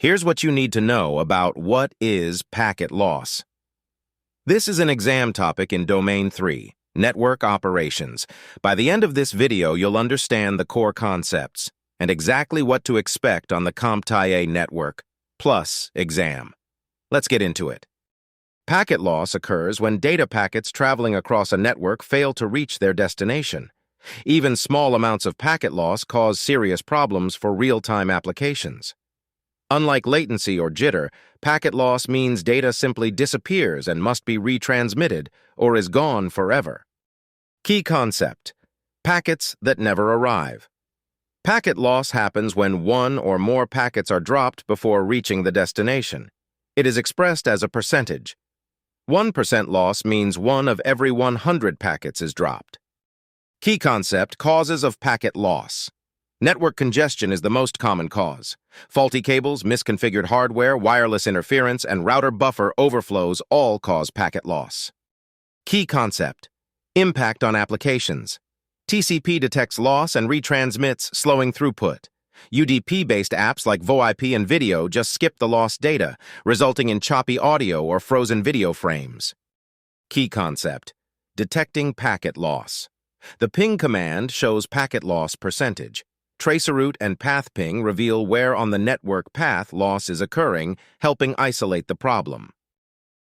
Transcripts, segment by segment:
Here's what you need to know about what is packet loss. This is an exam topic in Domain 3, Network Operations. By the end of this video, you'll understand the core concepts and exactly what to expect on the CompTIA Network Plus exam. Let's get into it. Packet loss occurs when data packets traveling across a network fail to reach their destination. Even small amounts of packet loss cause serious problems for real-time applications. Unlike latency or jitter, packet loss means data simply disappears and must be retransmitted or is gone forever. Key concept: packets that never arrive. Packet loss happens when one or more packets are dropped before reaching the destination. It is expressed as a percentage. 1% loss means 1 of every 100 packets is dropped. Key concept: causes of packet loss. Network congestion is the most common cause. Faulty cables, misconfigured hardware, wireless interference, and router buffer overflows all cause packet loss. Key concept: impact on applications. TCP detects loss and retransmits, slowing throughput. UDP-based apps like VoIP and video just skip the lost data, resulting in choppy audio or frozen video frames. Key concept: detecting packet loss. The ping command shows packet loss percentage. Traceroute and path ping reveal where on the network path loss is occurring, helping isolate the problem.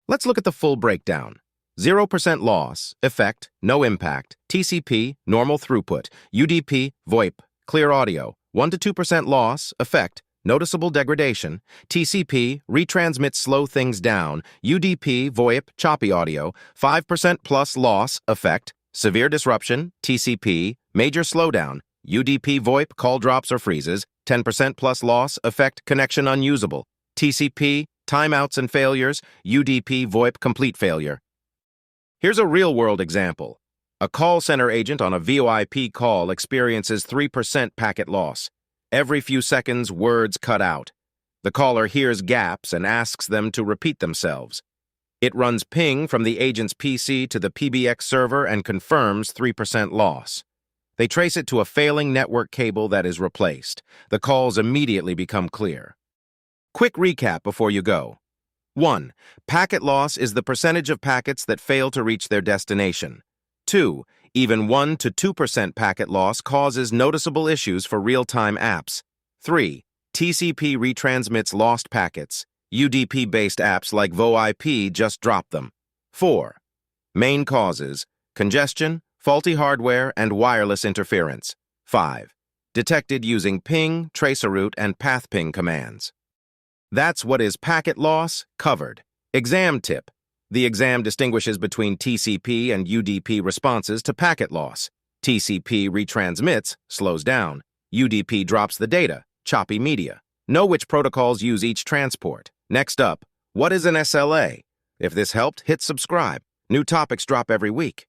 Let's look at the full breakdown. 0% loss, effect, no impact, TCP, normal throughput, UDP, VoIP, clear audio, 1 to 2% loss, effect, noticeable degradation, TCP, retransmits slow things down, UDP, VoIP, choppy audio, 5% plus loss, effect, severe disruption, TCP, major slowdown, UDP VoIP, call drops or freezes, 10% plus loss, effect, connection unusable, TCP, timeouts and failures, UDP VoIP, complete failure. Here's a real-world example. A call center agent on a VoIP call experiences 3% packet loss. Every few seconds, words cut out. The caller hears gaps and asks them to repeat themselves. It runs ping from the agent's PC to the PBX server and confirms 3% loss. They trace it to a failing network cable that is replaced. The calls immediately become clear. Quick recap before you go. 1. Packet loss is the percentage of packets that fail to reach their destination. 2. Even 1 to 2% packet loss causes noticeable issues for real-time apps. 3. TCP retransmits lost packets. UDP-based apps like VoIP just drop them. 4. Main causes: congestion, faulty hardware, and wireless interference. 5. Detected using ping, traceroute, and path ping commands. That's what is packet loss covered. Exam tip: the exam distinguishes between TCP and UDP responses to packet loss. TCP retransmits, slows down. UDP drops the data, choppy media. Know which protocols use each transport. Next up, what is an SLA? If this helped, hit subscribe. New topics drop every week.